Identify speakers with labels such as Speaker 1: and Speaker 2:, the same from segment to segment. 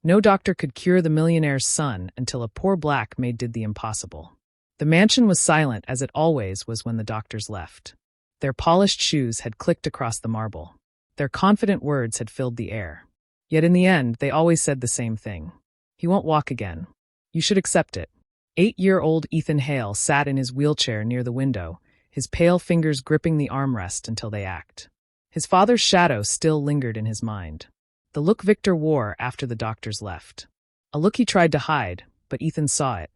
Speaker 1: No doctor could cure the millionaire's son until a poor black maid did the impossible. The mansion was silent as it always was when the doctors left. Their polished shoes had clicked across the marble. Their confident words had filled the air. Yet in the end, they always said the same thing. He won't walk again. You should accept it. 8-year-old Ethan Hale sat in his wheelchair near the window, his pale fingers gripping the armrest until they ached. His father's shadow still lingered in his mind. The look Victor wore after the doctors left. A look he tried to hide, but Ethan saw it.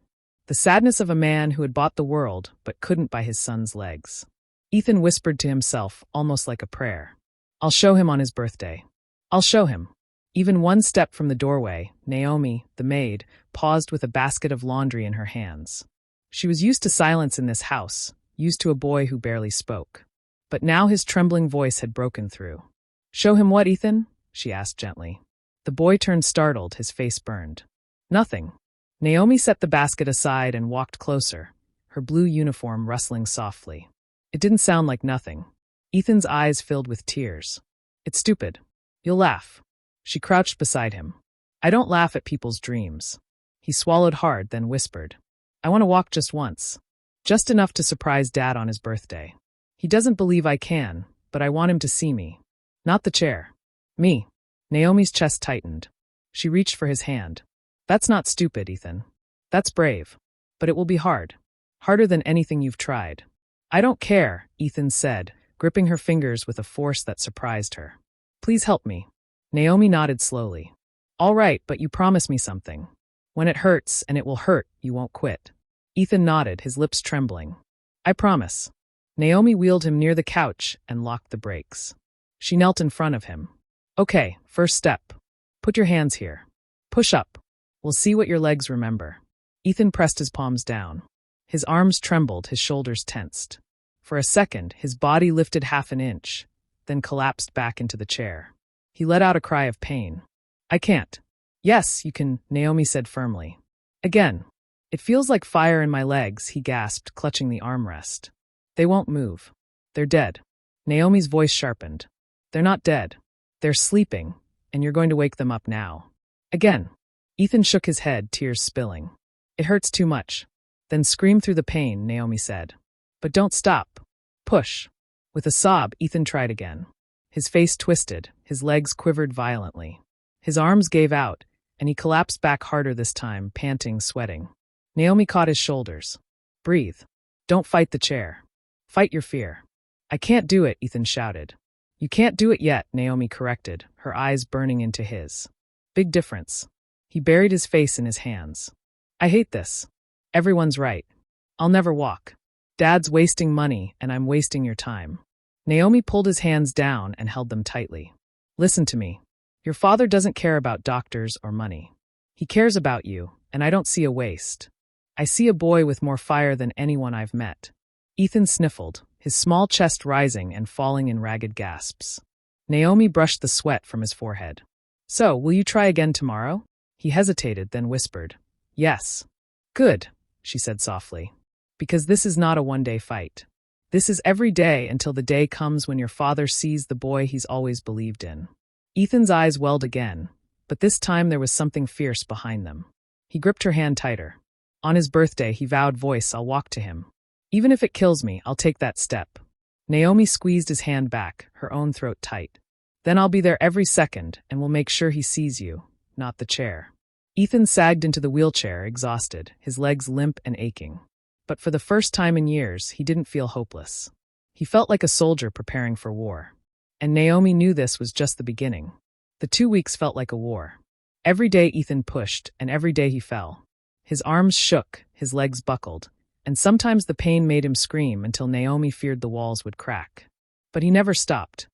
Speaker 1: The sadness of a man who had bought the world but couldn't buy his son's legs. Ethan whispered to himself, almost like a prayer. I'll show him on his birthday. I'll show him. Even one step from the doorway, Naomi, the maid, paused with a basket of laundry in her hands. She was used to silence in this house, used to a boy who barely spoke. But now his trembling voice had broken through. Show him what, Ethan? She asked gently. The boy turned startled, his face burned. Nothing. Naomi set the basket aside and walked closer, her blue uniform rustling softly. It didn't sound like nothing. Ethan's eyes filled with tears. It's stupid. You'll laugh. She crouched beside him. I don't laugh at people's dreams. He swallowed hard, then whispered. I want to walk just once. Just enough to surprise Dad on his birthday. He doesn't believe I can, but I want him to see me. Not the chair. Me. Naomi's chest tightened. She reached for his hand. That's not stupid, Ethan. That's brave. But it will be hard. Harder than anything you've tried. I don't care, Ethan said, gripping her fingers with a force that surprised her. Please help me. Naomi nodded slowly. All right, but you promise me something. When it hurts, and it will hurt, you won't quit. Ethan nodded, his lips trembling. I promise. Naomi wheeled him near the couch and locked the brakes. She knelt in front of him. Okay, first step. Put your hands here. Push up. We'll see what your legs remember. Ethan pressed his palms down. His arms trembled, his shoulders tensed. For a second, his body lifted half an inch, then collapsed back into the chair. He let out a cry of pain. I can't. Yes, you can, Naomi said firmly. Again. It feels like fire in my legs, he gasped, clutching the armrest. They won't move. They're dead. Naomi's voice sharpened. They're not dead. They're sleeping, and you're going to wake them up now. Again. Ethan shook his head, tears spilling. It hurts too much. Then scream through the pain, Naomi said. But don't stop. Push. With a sob, Ethan tried again. His face twisted, his legs quivered violently. His arms gave out, and he collapsed back harder this time, panting, sweating. Naomi caught his shoulders. Breathe. Don't fight the chair. Fight your fear. I can't do it, Ethan shouted. You can't do it yet, Naomi corrected, her eyes burning into his. Big difference. He buried his face in his hands. I hate this. Everyone's right. I'll never walk. Dad's wasting money, and I'm wasting your time. Naomi pulled his hands down and held them tightly. Listen to me. Your father doesn't care about doctors or money. He cares about you, and I don't see a waste. I see a boy with more fire than anyone I've met. Ethan sniffled, his small chest rising and falling in ragged gasps. Naomi brushed the sweat from his forehead. So, will you try again tomorrow? He hesitated, then whispered. Yes. Good, she said softly. Because this is not a one-day fight. This is every day until the day comes when your father sees the boy he's always believed in. Ethan's eyes welled again, but this time there was something fierce behind them. He gripped her hand tighter. On his birthday, he vowed, voice, I'll walk to him. Even if it kills me, I'll take that step. Naomi squeezed his hand back, her own throat tight. Then I'll be there every second, and we'll make sure he sees you, not the chair. Ethan sagged into the wheelchair, exhausted, his legs limp and aching. But for the first time in years, he didn't feel hopeless. He felt like a soldier preparing for war. And Naomi knew this was just the beginning. The 2 weeks felt like a war. Every day Ethan pushed, and every day he fell. His arms shook, his legs buckled, and sometimes the pain made him scream until Naomi feared the walls would crack. But he never stopped.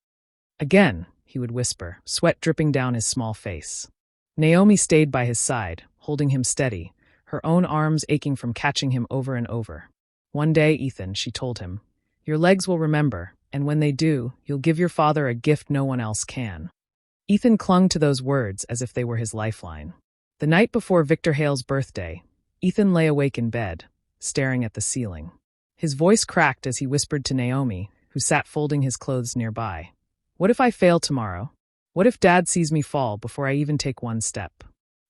Speaker 1: Again, he would whisper, sweat dripping down his small face. Naomi stayed by his side, holding him steady, her own arms aching from catching him over and over. One day, Ethan, she told him, your legs will remember, and when they do, you'll give your father a gift no one else can. Ethan clung to those words as if they were his lifeline. The night before Victor Hale's birthday, Ethan lay awake in bed, staring at the ceiling. His voice cracked as he whispered to Naomi, who sat folding his clothes nearby. What if I fail tomorrow? What if Dad sees me fall before I even take one step?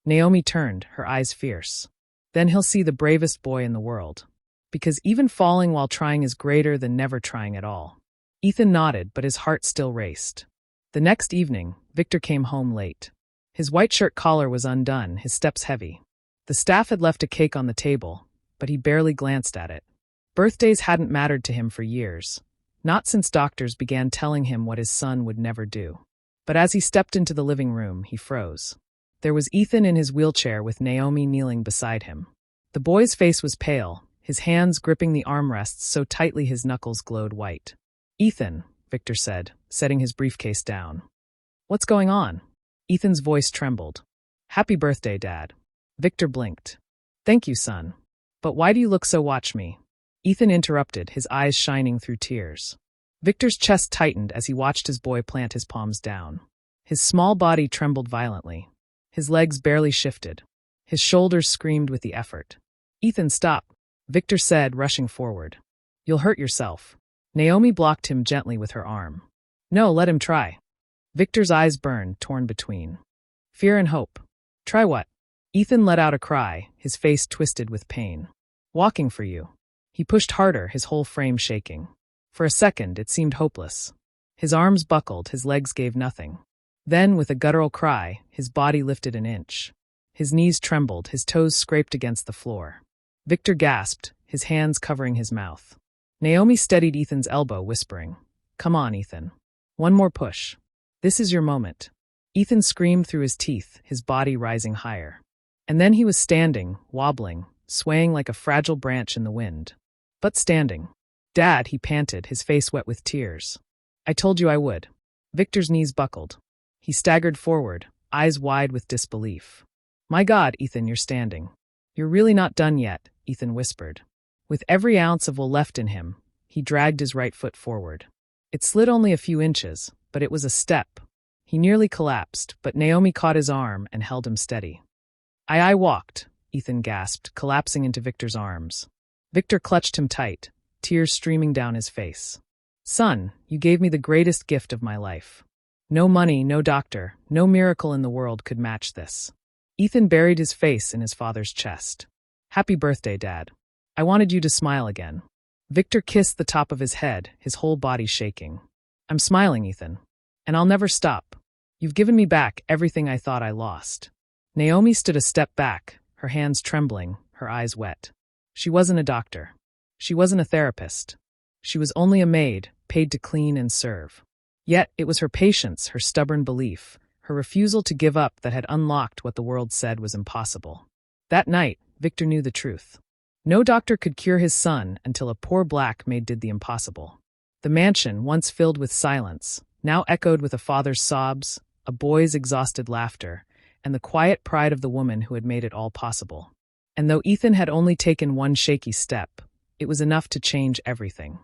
Speaker 1: Naomi turned, her eyes fierce. Then he'll see the bravest boy in the world. Because even falling while trying is greater than never trying at all. Ethan nodded, but his heart still raced. The next evening, Victor came home late. His white shirt collar was undone, his steps heavy. The staff had left a cake on the table, but he barely glanced at it. Birthdays hadn't mattered to him for years. Not since doctors began telling him what his son would never do. But as he stepped into the living room, he froze. There was Ethan in his wheelchair with Naomi kneeling beside him. The boy's face was pale, his hands gripping the armrests so tightly his knuckles glowed white. "Ethan," Victor said, setting his briefcase down. "What's going on?" Ethan's voice trembled. "Happy birthday, Dad." Victor blinked. "Thank you, son. But why do you look so watch me?" Ethan interrupted, his eyes shining through tears. Victor's chest tightened as he watched his boy plant his palms down. His small body trembled violently. His legs barely shifted. His shoulders screamed with the effort. "Ethan, stop," Victor said, rushing forward. "You'll hurt yourself." Naomi blocked him gently with her arm. "No, let him try." Victor's eyes burned, torn between fear and hope. "Try what?" Ethan let out a cry, his face twisted with pain. "Walking for you." He pushed harder, his whole frame shaking. For a second, it seemed hopeless. His arms buckled, his legs gave nothing. Then, with a guttural cry, his body lifted an inch. His knees trembled, his toes scraped against the floor. Victor gasped, his hands covering his mouth. Naomi steadied Ethan's elbow, whispering, "Come on, Ethan. One more push. This is your moment." Ethan screamed through his teeth, his body rising higher. And then he was standing, wobbling, swaying like a fragile branch in the wind. But standing. "Dad," he panted, his face wet with tears. "I told you I would." Victor's knees buckled. He staggered forward, eyes wide with disbelief. "My God, Ethan, you're standing." "You're really not done yet," Ethan whispered. With every ounce of will left in him, he dragged his right foot forward. It slid only a few inches, but it was a step. He nearly collapsed, but Naomi caught his arm and held him steady. I walked," Ethan gasped, collapsing into Victor's arms. Victor clutched him tight, tears streaming down his face. "Son, you gave me the greatest gift of my life. No money, no doctor, no miracle in the world could match this." Ethan buried his face in his father's chest. "Happy birthday, Dad. I wanted you to smile again." Victor kissed the top of his head, his whole body shaking. "I'm smiling, Ethan. And I'll never stop. You've given me back everything I thought I lost." Naomi stood a step back, her hands trembling, her eyes wet. She wasn't a doctor. She wasn't a therapist. She was only a maid, paid to clean and serve. Yet it was her patience, her stubborn belief, her refusal to give up that had unlocked what the world said was impossible. That night, Victor knew the truth. No doctor could cure his son until a poor black maid did the impossible. The mansion, once filled with silence, now echoed with a father's sobs, a boy's exhausted laughter, and the quiet pride of the woman who had made it all possible. And though Ethan had only taken one shaky step, it was enough to change everything.